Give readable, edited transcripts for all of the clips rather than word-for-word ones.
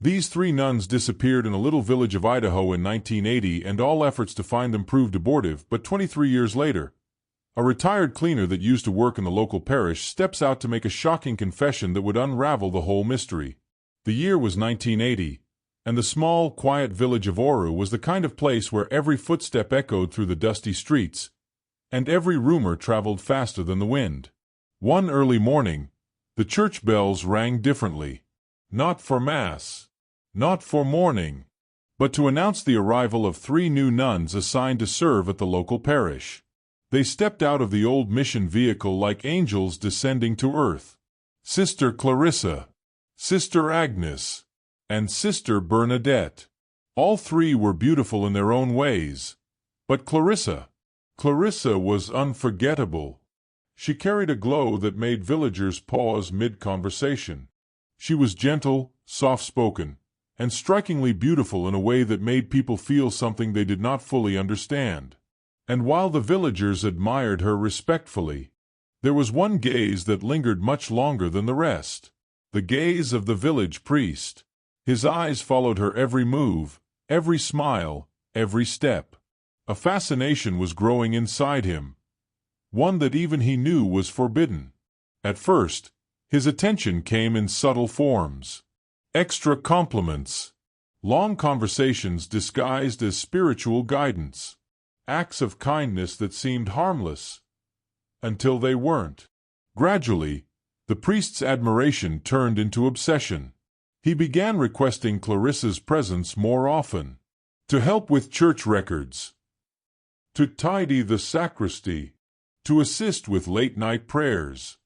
These three nuns disappeared in a little village of Idaho in 1980, and all efforts to find them proved abortive. But 23 years later, a retired cleaner that used to work in the local parish steps out to make a shocking confession that would unravel the whole mystery. The year was 1980, and the small, quiet village of Oru was the kind of place where every footstep echoed through the dusty streets, and every rumor traveled faster than the wind. One early morning, the church bells rang differently. Not for Mass, not for mourning, but to announce the arrival of three new nuns assigned to serve at the local parish. They stepped out of the old mission vehicle like angels descending to earth. Sister Clarissa, Sister Agnes, and Sister Bernadette. All three were beautiful in their own ways, but Clarissa was unforgettable. She carried a glow that made villagers pause mid-conversation. She was gentle, soft-spoken, and strikingly beautiful in a way that made people feel something they did not fully understand. And while the villagers admired her respectfully, there was one gaze that lingered much longer than the rest. The gaze of the village priest. His eyes followed her every move, every smile, every step. A fascination was growing inside him, one that even he knew was forbidden. At first, his attention came in subtle forms. Extra compliments, long conversations disguised as spiritual guidance, acts of kindness that seemed harmless, until they weren't. Gradually, the priest's admiration turned into obsession. He began requesting Clarissa's presence more often, to help with church records, to tidy the sacristy, to assist with late-night prayers.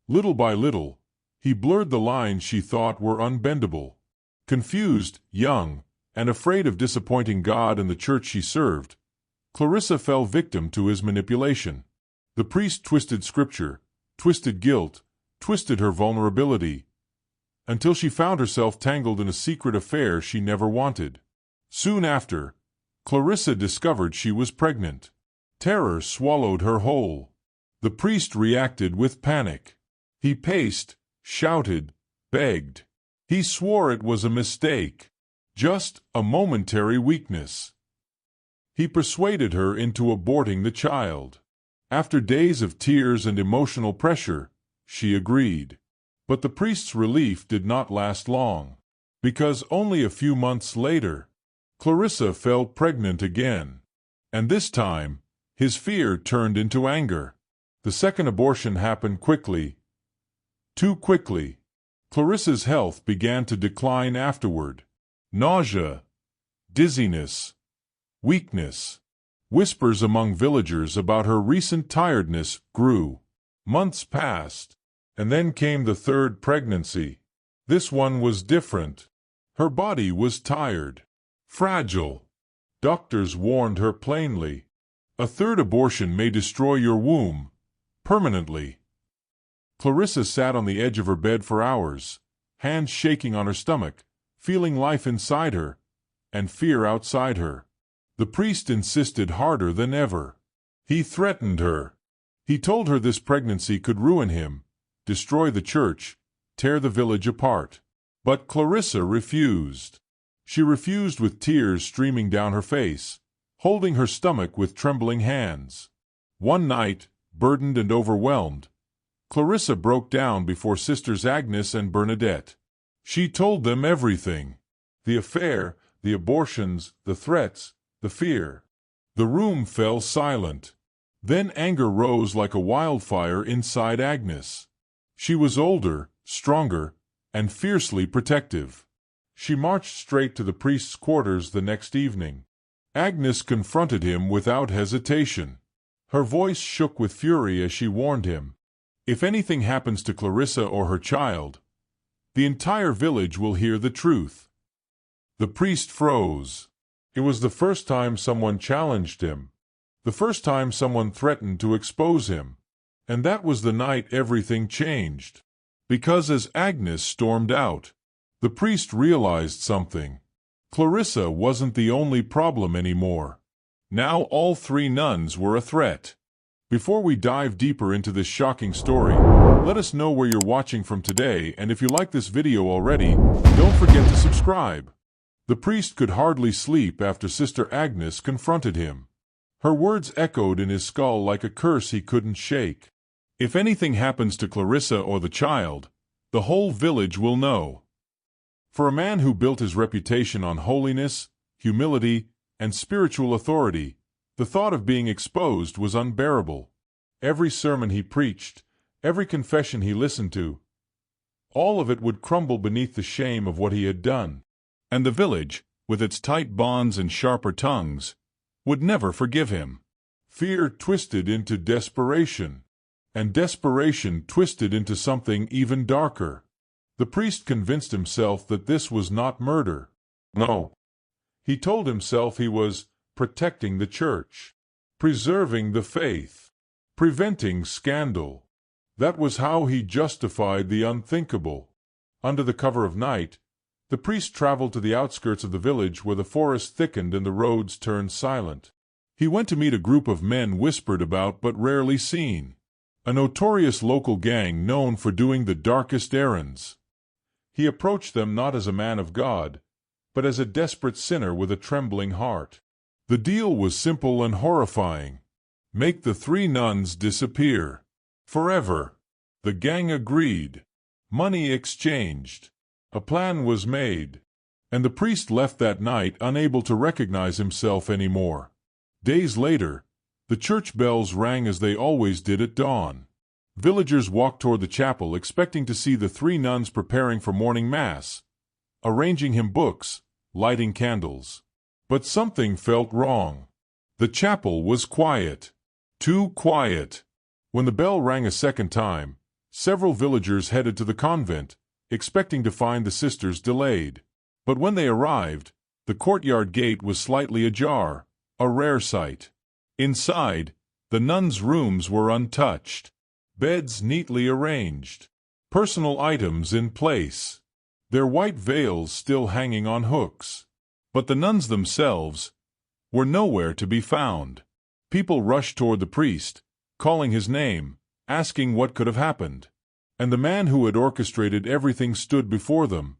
Little by little, he blurred the lines she thought were unbendable. Confused, young, and afraid of disappointing God and the church she served, Clarissa fell victim to his manipulation. The priest twisted scripture, twisted guilt, twisted her vulnerability, until she found herself tangled in a secret affair she never wanted. Soon after, Clarissa discovered she was pregnant. Terror swallowed her whole. The priest reacted with panic. He paced, shouted, begged. He swore it was a mistake, just a momentary weakness. He persuaded her into aborting the child. After days of tears and emotional pressure, she agreed. But the priest's relief did not last long, because only a few months later, Clarissa fell pregnant again. And this time, his fear turned into anger. The second abortion happened quickly. Too quickly. Clarissa's health began to decline afterward. Nausea, dizziness, weakness. Whispers among villagers about her recent tiredness grew. Months passed, and then came the third pregnancy. This one was different. Her body was tired, fragile. Doctors warned her plainly. A third abortion may destroy your womb, permanently. Clarissa sat on the edge of her bed for hours, hands shaking on her stomach, feeling life inside her, and fear outside her. The priest insisted harder than ever. He threatened her. He told her this pregnancy could ruin him, destroy the church, tear the village apart. But Clarissa refused. She refused with tears streaming down her face, holding her stomach with trembling hands. One night, burdened and overwhelmed, Clarissa broke down before Sisters Agnes and Bernadette. She told them everything. The affair, the abortions, the threats, the fear. The room fell silent. Then anger rose like a wildfire inside Agnes. She was older, stronger, and fiercely protective. She marched straight to the priest's quarters the next evening. Agnes confronted him without hesitation. Her voice shook with fury as she warned him. If anything happens to Clarissa or her child, the entire village will hear the truth. The priest froze. It was the first time someone challenged him, the first time someone threatened to expose him. And that was the night everything changed. Because as Agnes stormed out, the priest realized something. Clarissa wasn't the only problem anymore. Now all three nuns were a threat. Before we dive deeper into this shocking story, let us know where you're watching from today, and if you like this video already, don't forget to subscribe. The priest could hardly sleep after Sister Agnes confronted him. Her words echoed in his skull like a curse he couldn't shake. If anything happens to Clarissa or the child, the whole village will know. For a man who built his reputation on holiness, humility, and spiritual authority, the thought of being exposed was unbearable. Every sermon he preached, every confession he listened to, all of it would crumble beneath the shame of what he had done. And the village, with its tight bonds and sharper tongues, would never forgive him. Fear twisted into desperation, and desperation twisted into something even darker. The priest convinced himself that this was not murder. No. He told himself he was protecting the church, preserving the faith, preventing scandal. That was how he justified the unthinkable. Under the cover of night, the priest traveled to the outskirts of the village where the forest thickened and the roads turned silent. He went to meet a group of men whispered about but rarely seen, a notorious local gang known for doing the darkest errands. He approached them not as a man of God, but as a desperate sinner with a trembling heart. The deal was simple and horrifying. Make the three nuns disappear. Forever. The gang agreed. Money exchanged. A plan was made. And the priest left that night unable to recognize himself anymore. Days later, the church bells rang as they always did at dawn. Villagers walked toward the chapel expecting to see the three nuns preparing for morning mass, arranging hymn books, lighting candles. But something felt wrong. The chapel was quiet. Too quiet. When the bell rang a second time, several villagers headed to the convent, expecting to find the sisters delayed. But when they arrived, the courtyard gate was slightly ajar, a rare sight. Inside, the nuns' rooms were untouched, beds neatly arranged, personal items in place, their white veils still hanging on hooks. But the nuns themselves were nowhere to be found. People rushed toward the priest, calling his name, asking what could have happened. And the man who had orchestrated everything stood before them,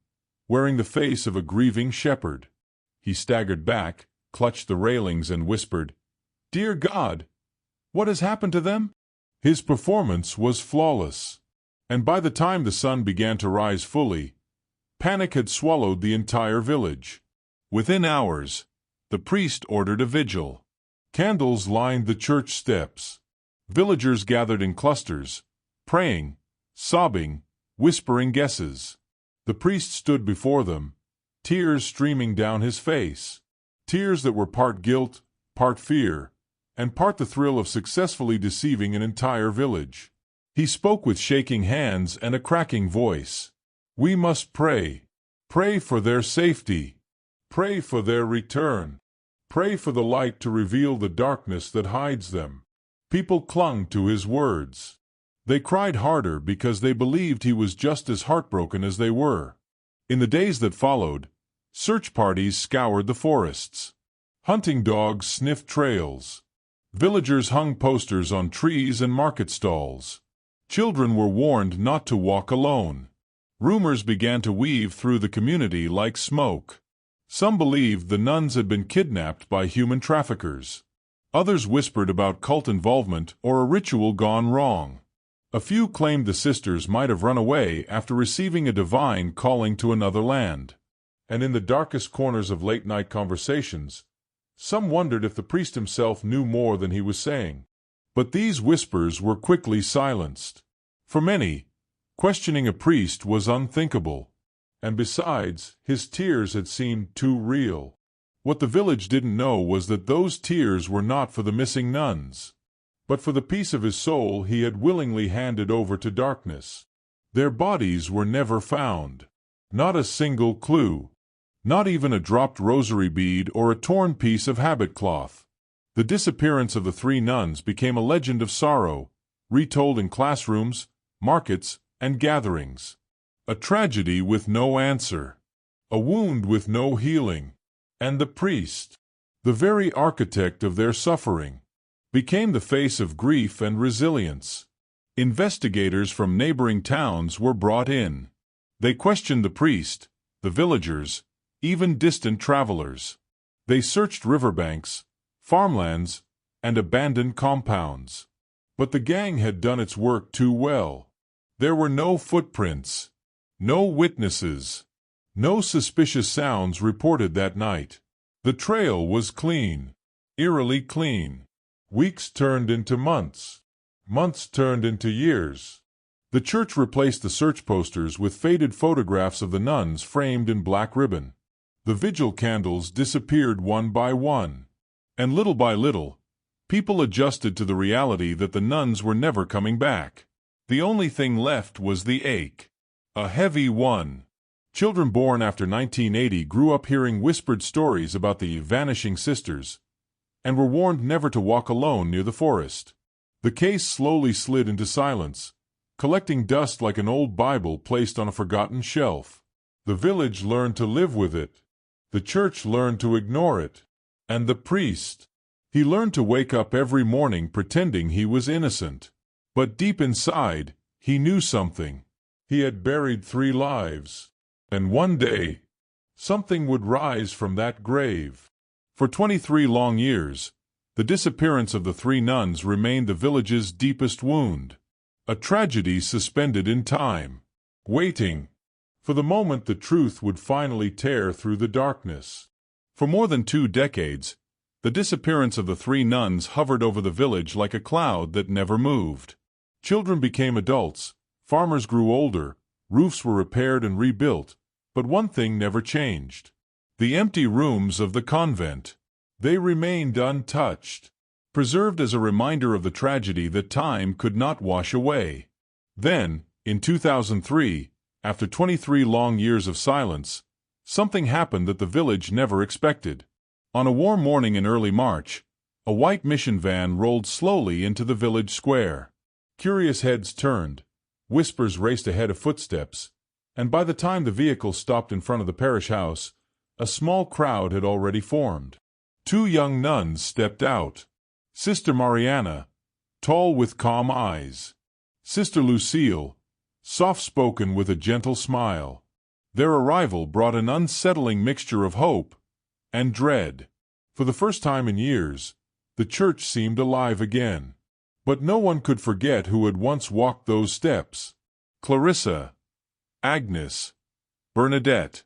wearing the face of a grieving shepherd. He staggered back, clutched the railings, and whispered, "Dear God, what has happened to them?" His performance was flawless. And by the time the sun began to rise fully, panic had swallowed the entire village. Within hours, the priest ordered a vigil. Candles lined the church steps. Villagers gathered in clusters, praying, sobbing, whispering guesses. The priest stood before them, tears streaming down his face, tears that were part guilt, part fear, and part the thrill of successfully deceiving an entire village. He spoke with shaking hands and a cracking voice. "We must pray. Pray for their safety. Pray for their return. Pray for the light to reveal the darkness that hides them." People clung to his words. They cried harder because they believed he was just as heartbroken as they were. In the days that followed, search parties scoured the forests. Hunting dogs sniffed trails. Villagers hung posters on trees and market stalls. Children were warned not to walk alone. Rumors began to weave through the community like smoke. Some believed the nuns had been kidnapped by human traffickers. Others whispered about cult involvement or a ritual gone wrong. A few claimed the sisters might have run away after receiving a divine calling to another land. And in the darkest corners of late-night conversations, some wondered if the priest himself knew more than he was saying. But these whispers were quickly silenced. For many, questioning a priest was unthinkable. And besides, his tears had seemed too real. What the village didn't know was that those tears were not for the missing nuns, but for the piece of his soul he had willingly handed over to darkness. Their bodies were never found. Not a single clue. Not even a dropped rosary bead or a torn piece of habit cloth. The disappearance of the three nuns became a legend of sorrow, retold in classrooms, markets, and gatherings. A tragedy with no answer. A wound with no healing. And the priest, the very architect of their suffering, became the face of grief and resilience. Investigators from neighboring towns were brought in. They questioned the priest, the villagers, even distant travelers. They searched riverbanks, farmlands, and abandoned compounds. But the gang had done its work too well. There were no footprints, no witnesses, no suspicious sounds reported that night. The trail was clean, eerily clean. Weeks turned into months. Months turned into years. The church replaced the search posters with faded photographs of the nuns framed in black ribbon. The vigil candles disappeared one by one. And little by little, people adjusted to the reality that the nuns were never coming back. The only thing left was the ache. A heavy one. Children born after 1980 grew up hearing whispered stories about the vanishing sisters, and were warned never to walk alone near the forest. The case slowly slid into silence, collecting dust like an old Bible placed on a forgotten shelf. The village learned to live with it. The church learned to ignore it. And the priest, he learned to wake up every morning pretending he was innocent. But deep inside, he knew something. He had buried 3 lives. And one day, something would rise from that grave. For 23 long years, the disappearance of the 3 nuns remained the village's deepest wound. A tragedy suspended in time, waiting for the moment the truth would finally tear through the darkness. For more than 2 decades, the disappearance of the 3 nuns hovered over the village like a cloud that never moved. Children became adults, farmers grew older, roofs were repaired and rebuilt, but one thing never changed. The empty rooms of the convent. They remained untouched, preserved as a reminder of the tragedy that time could not wash away. Then, in 2003, after 23 long years of silence, something happened that the village never expected. On a warm morning in early March, a white mission van rolled slowly into the village square. Curious heads turned, whispers raced ahead of footsteps, and by the time the vehicle stopped in front of the parish house, a small crowd had already formed. 2 young nuns stepped out. Sister Mariana, tall with calm eyes. Sister Lucille, soft-spoken with a gentle smile. Their arrival brought an unsettling mixture of hope and dread. For the first time in years, the church seemed alive again. But no one could forget who had once walked those steps. Clarissa, Agnes, Bernadette.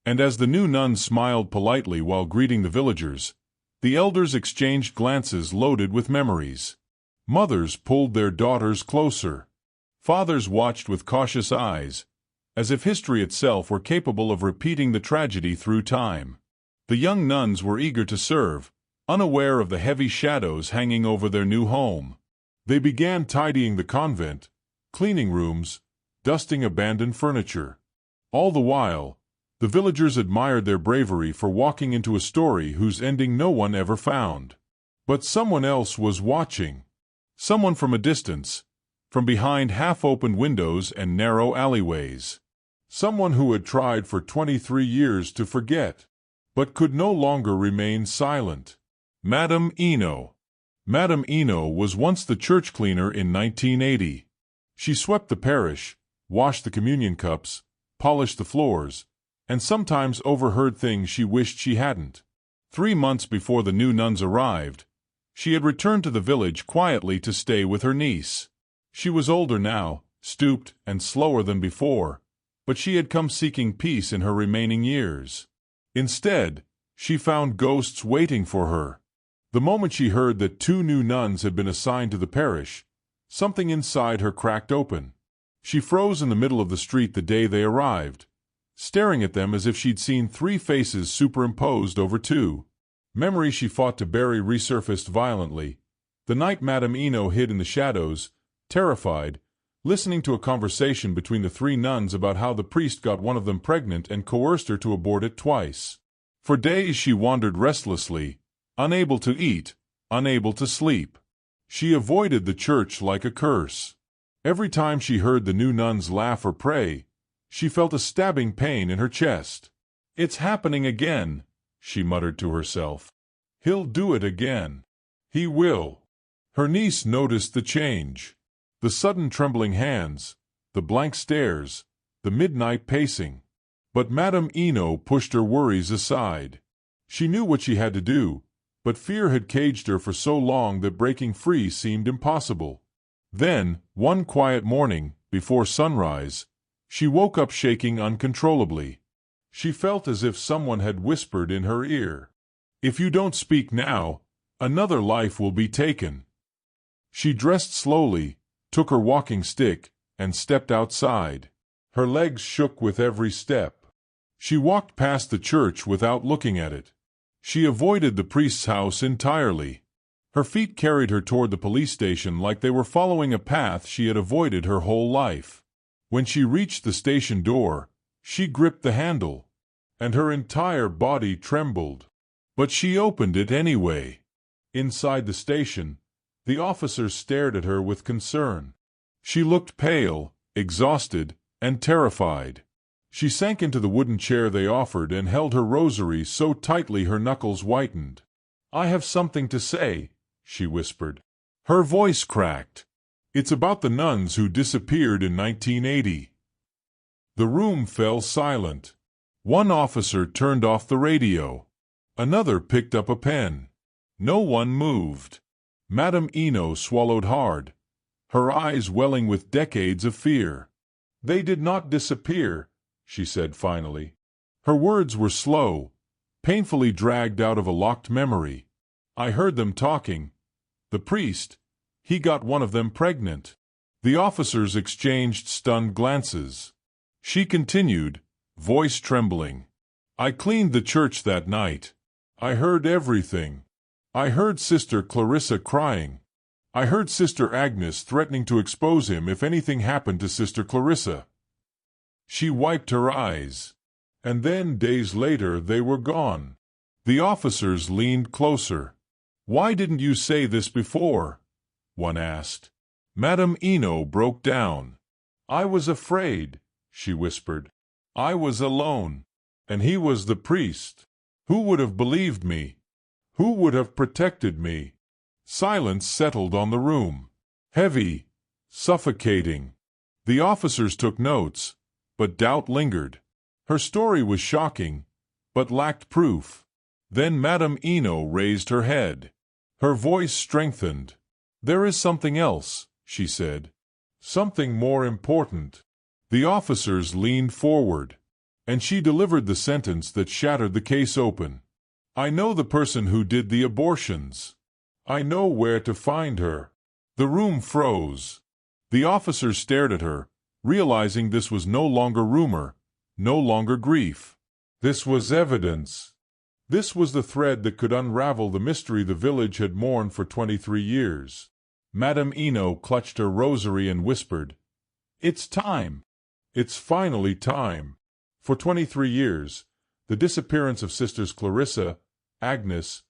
And as the new nuns smiled politely while greeting the villagers, the elders exchanged glances loaded with memories. Mothers pulled their daughters closer. Fathers watched with cautious eyes, as if history itself were capable of repeating the tragedy through time. The young nuns were eager to serve, unaware of the heavy shadows hanging over their new home. They began tidying the convent, cleaning rooms, dusting abandoned furniture. All the while, the villagers admired their bravery for walking into a story whose ending no one ever found. But someone else was watching. Someone from a distance, from behind half-opened windows and narrow alleyways. Someone who had tried for 23 years to forget, but could no longer remain silent. Madame Eno. Madame Eno was once the church cleaner in 1980. She swept the parish, washed the communion cups, polished the floors, and sometimes overheard things she wished she hadn't. 3 months before the new nuns arrived, she had returned to the village quietly to stay with her niece. She was older now, stooped and slower than before, but she had come seeking peace in her remaining years. Instead, she found ghosts waiting for her. The moment she heard that 2 new nuns had been assigned to the parish, something inside her cracked open. She froze in the middle of the street the day they arrived, staring at them as if she'd seen 3 faces superimposed over 2. Memories she fought to bury resurfaced violently. The night Madame Eno hid in the shadows, terrified, listening to a conversation between the 3 nuns about how the priest got one of them pregnant and coerced her to abort it twice. For days she wandered restlessly, unable to eat, unable to sleep. She avoided the church like a curse. Every time she heard the new nuns laugh or pray, she felt a stabbing pain in her chest. "It's happening again," she muttered to herself. "He'll do it again. He will." Her niece noticed the change. The sudden trembling hands, the blank stares, the midnight pacing. But Madame Eno pushed her worries aside. She knew what she had to do, but fear had caged her for so long that breaking free seemed impossible. Then, one quiet morning, before sunrise, she woke up shaking uncontrollably. She felt as if someone had whispered in her ear, "If you don't speak now, another life will be taken." She dressed slowly, took her walking stick, and stepped outside. Her legs shook with every step. She walked past the church without looking at it. She avoided the priest's house entirely. Her feet carried her toward the police station like they were following a path she had avoided her whole life. When she reached the station door, she gripped the handle, and her entire body trembled. But she opened it anyway. Inside the station, the officers stared at her with concern. She looked pale, exhausted, and terrified. She sank into the wooden chair they offered and held her rosary so tightly her knuckles whitened. "I have something to say," she whispered. Her voice cracked. "It's about the nuns who disappeared in 1980. The room fell silent. One officer turned off the radio. Another picked up a pen. No one moved. Madame Eno swallowed hard, her eyes welling with decades of fear. "They did not disappear," she said finally. Her words were slow, painfully dragged out of a locked memory. "I heard them talking. The priest, he got one of them pregnant." The officers exchanged stunned glances. She continued, voice trembling. "I cleaned the church that night. I heard everything. I heard Sister Clarissa crying. I heard Sister Agnes threatening to expose him if anything happened to Sister Clarissa." She wiped her eyes. "And then, days later, they were gone." The officers leaned closer. "Why didn't you say this before?" one asked. Madame Eno broke down. "I was afraid," she whispered. "I was alone. And he was the priest. Who would have believed me? Who would have protected me?" Silence settled on the room. Heavy, suffocating. The officers took notes, but doubt lingered. Her story was shocking, but lacked proof. Then Madame Eno raised her head. Her voice strengthened. "There is something else," she said. "Something more important." The officers leaned forward, and she delivered the sentence that shattered the case open. "I know the person who did the abortions. I know where to find her." The room froze. The officers stared at her, realizing this was no longer rumor, no longer grief. This was evidence. This was the thread that could unravel the mystery the village had mourned for 23 years. Madame Eno clutched her rosary and whispered, "It's time. It's finally time." For 23 years, the disappearance of Sisters Clarissa, Agnes,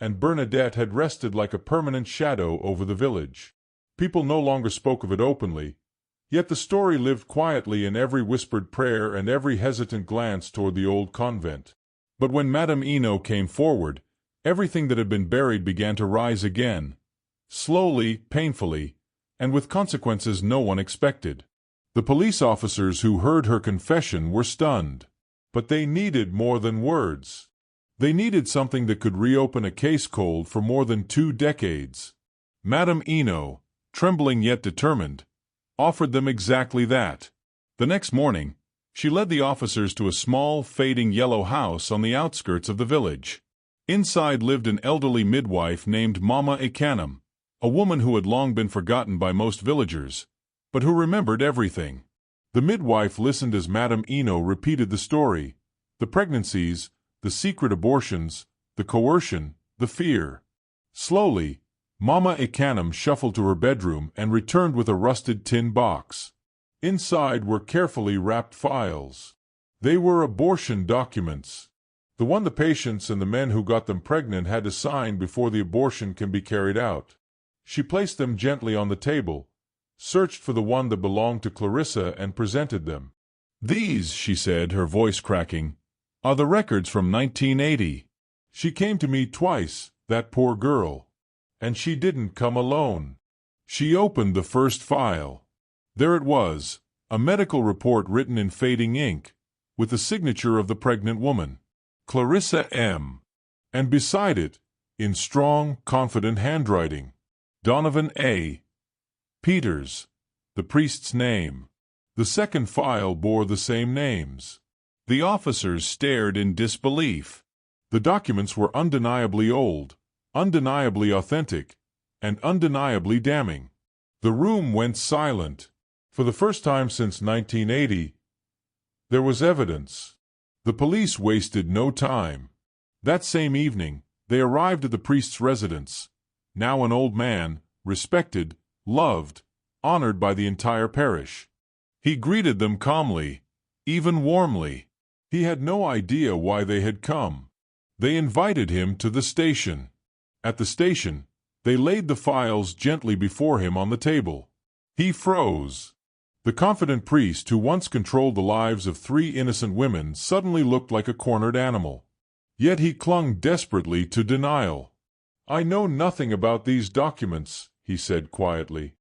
and Bernadette had rested like a permanent shadow over the village. People no longer spoke of it openly, yet the story lived quietly in every whispered prayer and every hesitant glance toward the old convent. But when Madame Eno came forward, everything that had been buried began to rise again, slowly, painfully, and with consequences no one expected. The police officers who heard her confession were stunned. But they needed more than words. They needed something that could reopen a case cold for more than 2 decades. Madame Eno, trembling yet determined, offered them exactly that. The next morning, she led the officers to a small, fading yellow house on the outskirts of the village. Inside lived an elderly midwife named Mama Ekanam, a woman who had long been forgotten by most villagers, but who remembered everything. The midwife listened as Madame Eno repeated the story, the pregnancies, the secret abortions, the coercion, the fear. Slowly, Mama Ekanam shuffled to her bedroom and returned with a rusted tin box. Inside were carefully wrapped files. They were abortion documents, the one the patients and the men who got them pregnant had to sign before the abortion can be carried out. She placed them gently on the table, searched for the one that belonged to Clarissa and presented them. "These," she said, her voice cracking, "are the records from 1980. She came to me twice, that poor girl. And she didn't come alone. She opened the first file. There it was, a medical report written in fading ink, with the signature of the pregnant woman, Clarissa M. And beside it, in strong, confident handwriting, Donovan A. Peters, the priest's name. The second file bore the same names. The officers stared in disbelief. The documents were undeniably old, undeniably authentic, and undeniably damning. The room went silent. For the first time since 1980, there was evidence. The police wasted no time. That same evening, they arrived at the priest's residence, now an old man, respected, loved, honored by the entire parish. He greeted them calmly, even warmly. He had no idea why they had come. They invited him to the station. At the station, they laid the files gently before him on the table. He froze. The confident priest who once controlled the lives of 3 innocent women suddenly looked like a cornered animal. Yet he clung desperately to denial. "I know nothing about these documents," he said quietly.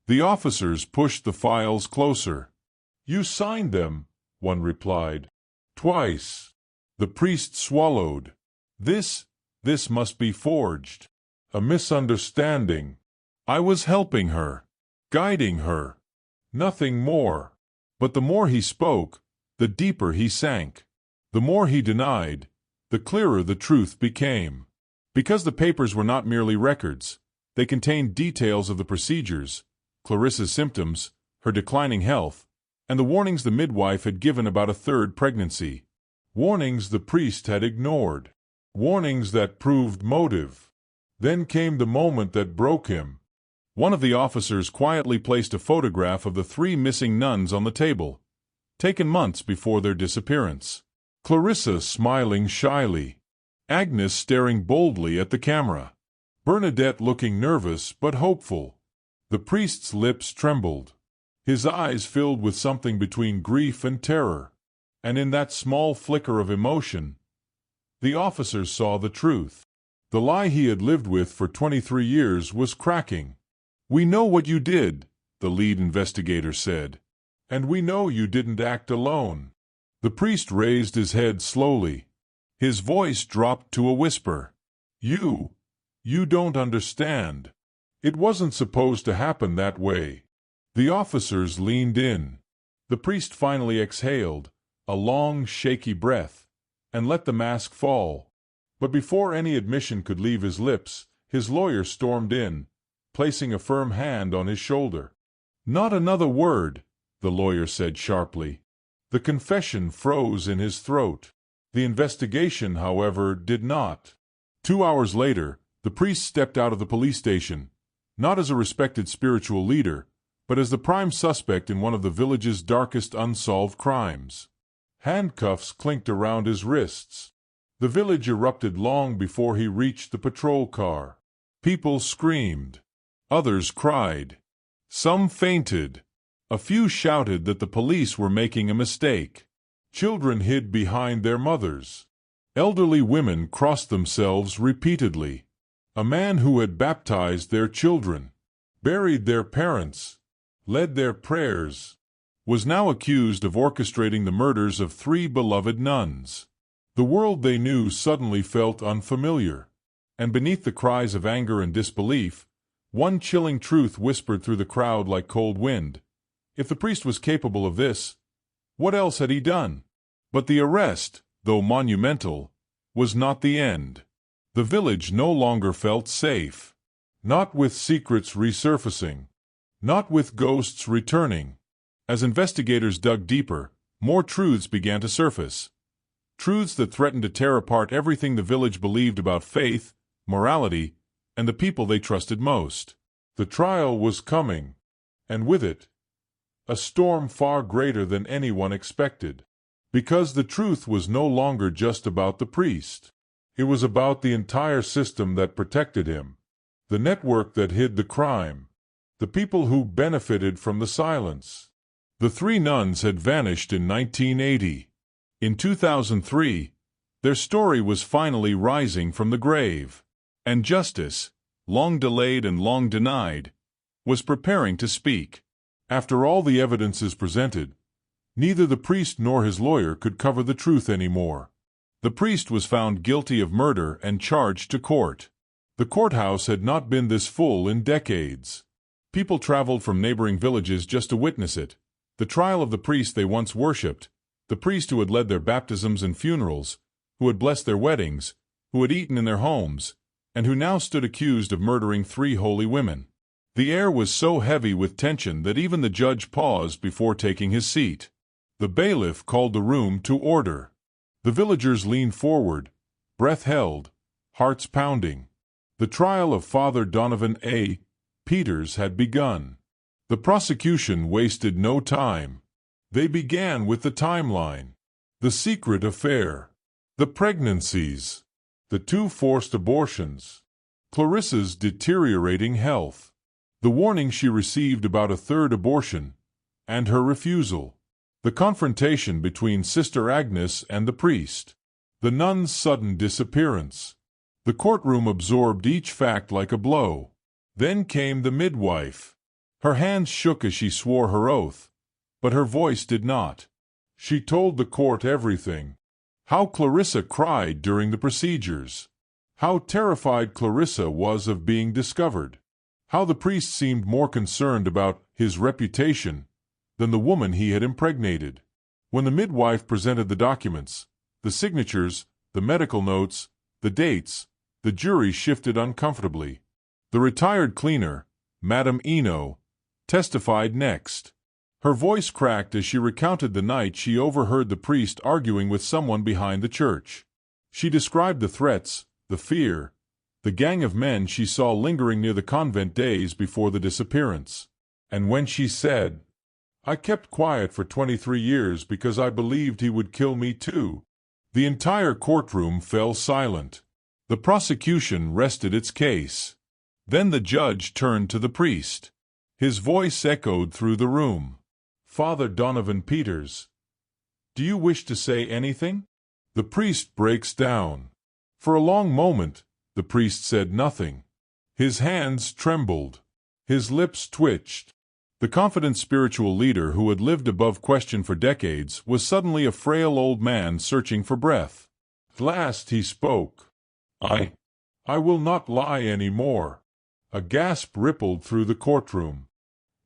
The officers pushed the files closer. "You signed them," one replied. "Twice." The priest swallowed. This must be forged. A misunderstanding. I was helping her, guiding her. Nothing more. But the more he spoke, the deeper he sank. The more he denied, the clearer the truth became. Because the papers were not merely records, they contained details of the procedures, Clarissa's symptoms, her declining health, and the warnings the midwife had given about a third pregnancy. Warnings the priest had ignored. Warnings that proved motive. Then came the moment that broke him. One of the officers quietly placed a photograph of the 3 missing nuns on the table, taken months before their disappearance. Clarissa smiling shyly. Agnes staring boldly at the camera. Bernadette looking nervous but hopeful. The priest's lips trembled. His eyes filled with something between grief and terror. And in that small flicker of emotion, the officers saw the truth. The lie he had lived with for 23 years was cracking. "We know what you did," the lead investigator said. "And we know you didn't act alone." The priest raised his head slowly. His voice dropped to a whisper. You don't understand. It wasn't supposed to happen that way." The officers leaned in. The priest finally exhaled, a long, shaky breath, and let the mask fall. But before any admission could leave his lips, his lawyer stormed in, placing a firm hand on his shoulder. "Not another word," the lawyer said sharply. The confession froze in his throat. The investigation, however, did not. 2 hours later, the priest stepped out of the police station, not as a respected spiritual leader, but as the prime suspect in one of the village's darkest unsolved crimes. Handcuffs clinked around his wrists. The village erupted long before he reached the patrol car. People screamed. Others cried. Some fainted. A few shouted that the police were making a mistake. Children hid behind their mothers. Elderly women crossed themselves repeatedly. A man who had baptized their children, buried their parents, led their prayers, was now accused of orchestrating the murders of 3 beloved nuns. The world they knew suddenly felt unfamiliar, and beneath the cries of anger and disbelief, one chilling truth whispered through the crowd like cold wind. If the priest was capable of this, what else had he done? But the arrest, though monumental, was not the end. The village no longer felt safe. Not with secrets resurfacing. Not with ghosts returning. As investigators dug deeper, more truths began to surface. Truths that threatened to tear apart everything the village believed about faith, morality, and the people they trusted most. The trial was coming, and with it, a storm far greater than anyone expected. Because the truth was no longer just about the priest. It was about the entire system that protected him, the network that hid the crime, the people who benefited from the silence. The 3 nuns had vanished in 1980. In 2003, their story was finally rising from the grave. And justice, long delayed and long denied, was preparing to speak. After all the evidence is presented, neither the priest nor his lawyer could cover the truth anymore. The priest was found guilty of murder and charged to court. The courthouse had not been this full in decades. People traveled from neighboring villages just to witness it. The trial of the priest they once worshipped, the priest who had led their baptisms and funerals, who had blessed their weddings, who had eaten in their homes, and who now stood accused of murdering 3 holy women. The air was so heavy with tension that even the judge paused before taking his seat. The bailiff called the room to order. The villagers leaned forward, breath held, hearts pounding. The trial of Father Donovan A. Peters had begun. The prosecution wasted no time. They began with the timeline, the secret affair, the pregnancies, the 2 forced abortions, Clarissa's deteriorating health, the warning she received about a 3rd abortion, and her refusal, the confrontation between Sister Agnes and the priest, the nun's sudden disappearance. The courtroom absorbed each fact like a blow. Then came the midwife. Her hands shook as she swore her oath, but her voice did not. She told the court everything. How Clarissa cried during the procedures. How terrified Clarissa was of being discovered. How the priest seemed more concerned about his reputation than the woman he had impregnated. When the midwife presented the documents, the signatures, the medical notes, the dates, the jury shifted uncomfortably. The retired cleaner, Madame Eno, testified next. Her voice cracked as she recounted the night she overheard the priest arguing with someone behind the church. She described the threats, the fear, the gang of men she saw lingering near the convent days before the disappearance. And when she said, "I kept quiet for 23 years because I believed he would kill me too," the entire courtroom fell silent. The prosecution rested its case. Then the judge turned to the priest. His voice echoed through the room. "Father Donovan Peters, do you wish to say anything?" The priest breaks down. For a long moment, the priest said nothing. His hands trembled. His lips twitched. The confident spiritual leader who had lived above question for decades was suddenly a frail old man searching for breath. At last he spoke. I will not lie any more." A gasp rippled through the courtroom.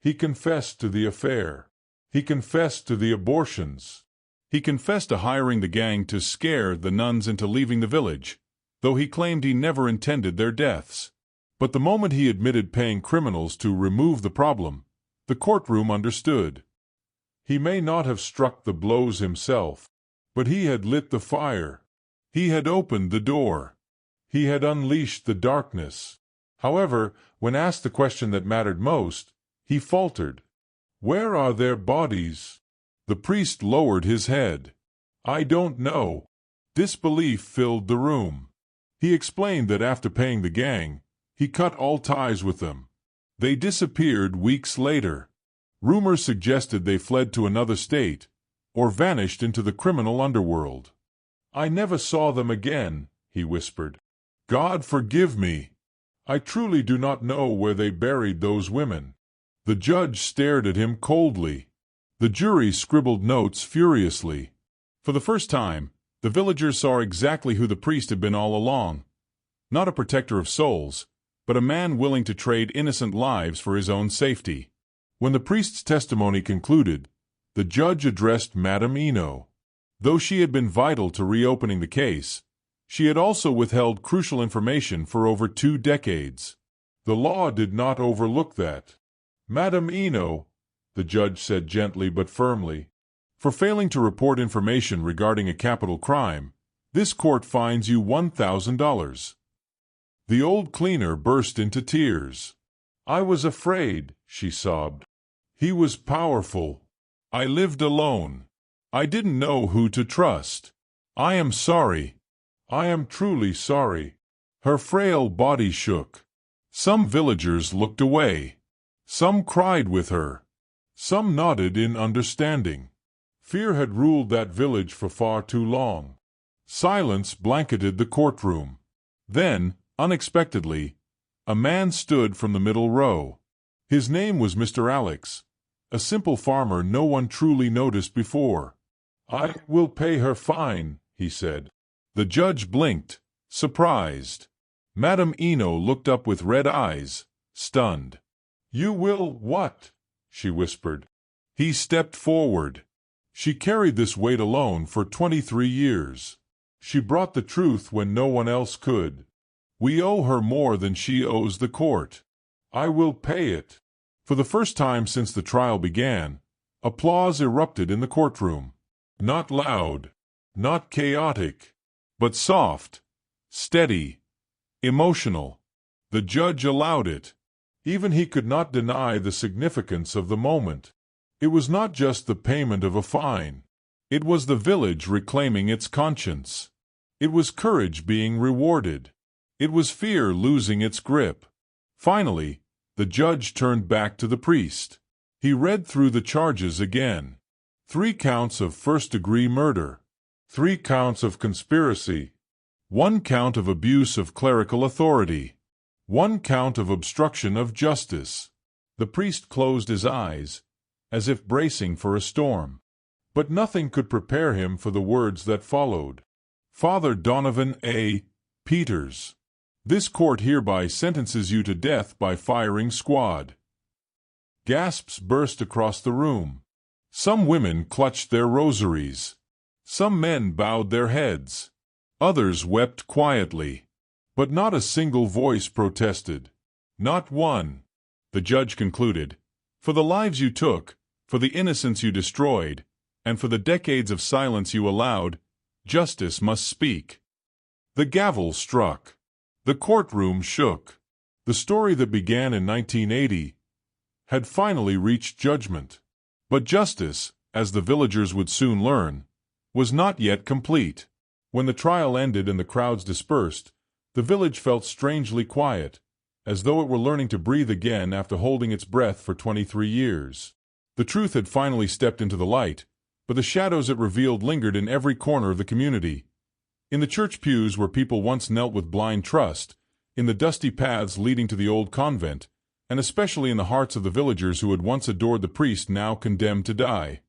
He confessed to the affair. He confessed to the abortions. He confessed to hiring the gang to scare the nuns into leaving the village, though he claimed he never intended their deaths. But the moment he admitted paying criminals to remove the problem, the courtroom understood. He may not have struck the blows himself, but he had lit the fire. He had opened the door. He had unleashed the darkness. However, when asked the question that mattered most, he faltered. "Where are their bodies?" The priest lowered his head. "I don't know." Disbelief filled the room. He explained that after paying the gang, he cut all ties with them. They disappeared weeks later. Rumors suggested they fled to another state or vanished into the criminal underworld. "I never saw them again," he whispered. "God forgive me. I truly do not know where they buried those women." The judge stared at him coldly. The jury scribbled notes furiously. For the first time, the villagers saw exactly who the priest had been all along. Not a protector of souls, but a man willing to trade innocent lives for his own safety. When the priest's testimony concluded, the judge addressed Madame Eno. Though she had been vital to reopening the case, she had also withheld crucial information for over 2 decades. The law did not overlook that. "Madame Eno," the judge said gently but firmly, "for failing to report information regarding a capital crime, this court fines you $1,000. The old cleaner burst into tears. "I was afraid," she sobbed. "He was powerful. I lived alone. I didn't know who to trust. I am sorry. I am truly sorry." Her frail body shook. Some villagers looked away. Some cried with her. Some nodded in understanding. Fear had ruled that village for far too long. Silence blanketed the courtroom. Then, unexpectedly, A man stood from the middle row. His name was Mr. Alex, a simple farmer no one truly noticed before. "I will pay her fine," he said. The judge blinked, surprised. Madame Eno looked up with red eyes, stunned. "You will what?" she whispered. He stepped forward. "She carried this weight alone for 23 years. She brought the truth when no one else could. We owe her more than she owes the court. I will pay it." For the first time since the trial began, applause erupted in the courtroom. Not loud, not chaotic, but soft, steady, emotional. The judge allowed it. Even he could not deny the significance of the moment. It was not just the payment of a fine. It was the village reclaiming its conscience. It was courage being rewarded. It was fear losing its grip. Finally, the judge turned back to the priest. He read through the charges again. 3 counts of first-degree murder. 3 counts of conspiracy. 1 count of abuse of clerical authority. 1 count of obstruction of justice. The priest closed his eyes, as if bracing for a storm. But nothing could prepare him for the words that followed. "Father Donovan A. Peters, this court hereby sentences you to death by firing squad." Gasps burst across the room. Some women clutched their rosaries. Some men bowed their heads. Others wept quietly. But not a single voice protested. Not one. The judge concluded, "For the lives you took, for the innocence you destroyed, and for the decades of silence you allowed, justice must speak." The gavel struck. The courtroom shook. The story that began in 1980 had finally reached judgment. But justice, as the villagers would soon learn, was not yet complete. When the trial ended and the crowds dispersed, the village felt strangely quiet, as though it were learning to breathe again after holding its breath for 23 years. The truth had finally stepped into the light, but the shadows it revealed lingered in every corner of the community. In the church pews where people once knelt with blind trust, in the dusty paths leading to the old convent, and especially in the hearts of the villagers who had once adored the priest now condemned to die.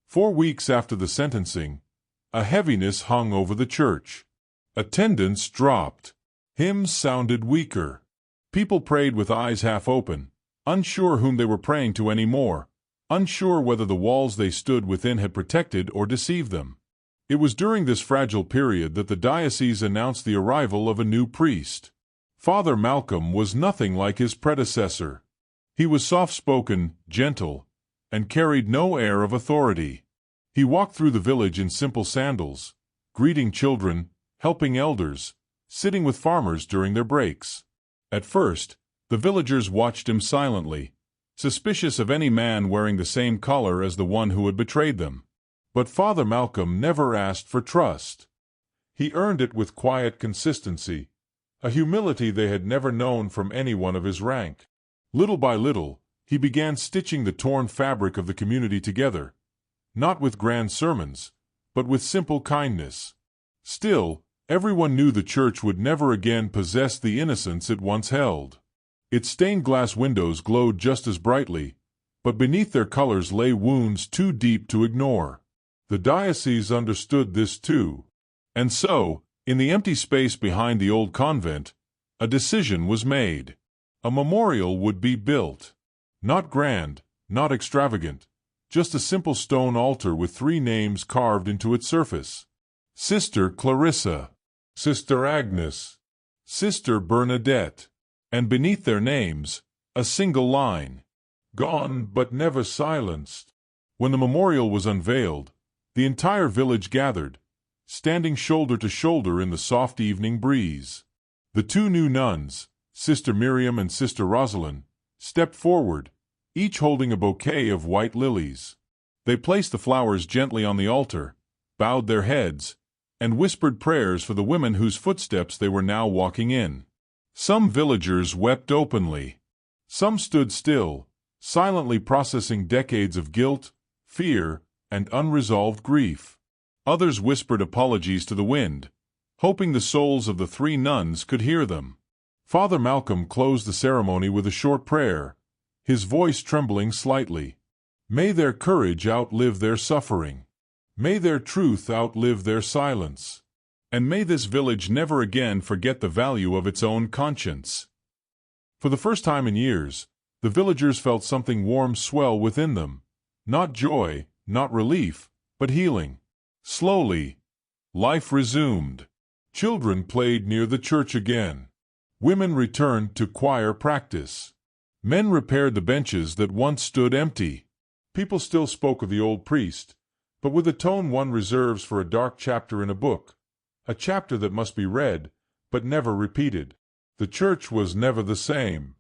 4 weeks after the sentencing, a heaviness hung over the church. Attendance dropped. Hymns sounded weaker. People prayed with eyes half open, unsure whom they were praying to anymore, unsure whether the walls they stood within had protected or deceived them. It was during this fragile period that the diocese announced the arrival of a new priest. Father Malcolm was nothing like his predecessor. He was soft-spoken, gentle, and carried no air of authority. He walked through the village in simple sandals, greeting children, helping elders, sitting with farmers during their breaks. At first, the villagers watched him silently, suspicious of any man wearing the same collar as the one who had betrayed them. But Father Malcolm never asked for trust. He earned it with quiet consistency, a humility they had never known from anyone of his rank. Little by little, he began stitching the torn fabric of the community together, not with grand sermons, but with simple kindness. Still, everyone knew the church would never again possess the innocence it once held. Its stained glass windows glowed just as brightly, but beneath their colors lay wounds too deep to ignore. The diocese understood this too. And so, in the empty space behind the old convent, a decision was made. A memorial would be built. Not grand, not extravagant, just a simple stone altar with 3 names carved into its surface. Sister Clarissa, Sister Agnes, Sister Bernadette, and beneath their names, a single line, "Gone but never silenced." When the memorial was unveiled, the entire village gathered, standing shoulder to shoulder in the soft evening breeze. The 2 new nuns, Sister Miriam and Sister Rosalind, stepped forward, each holding a bouquet of white lilies. They placed the flowers gently on the altar, bowed their heads, and whispered prayers for the women whose footsteps they were now walking in. Some villagers wept openly. Some stood still, silently processing decades of guilt, fear, and unresolved grief. Others whispered apologies to the wind, hoping the souls of the 3 nuns could hear them. Father Malcolm closed the ceremony with a short prayer, his voice trembling slightly. May their courage outlive their suffering. May their truth outlive their silence. And may this village never again forget the value of its own conscience. For the first time in years, the villagers felt something warm swell within them. Not joy, not relief, but healing. Slowly, life resumed. Children played near the church again. Women returned to choir practice. Men repaired the benches that once stood empty. People still spoke of the old priest, but with a tone one reserves for a dark chapter in a book, a chapter that must be read, but never repeated. The church was never the same.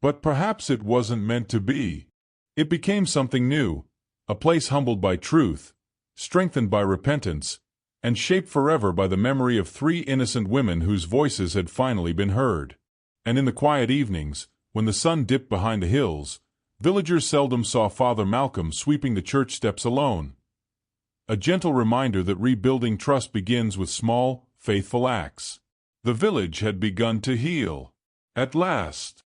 But perhaps it wasn't meant to be. It became something new, a place humbled by truth, strengthened by repentance, and shaped forever by the memory of 3 innocent women whose voices had finally been heard. And in the quiet evenings, when the sun dipped behind the hills, villagers seldom saw Father Malcolm sweeping the church steps alone. A gentle reminder that rebuilding trust begins with small, faithful acts. The village had begun to heal. At last.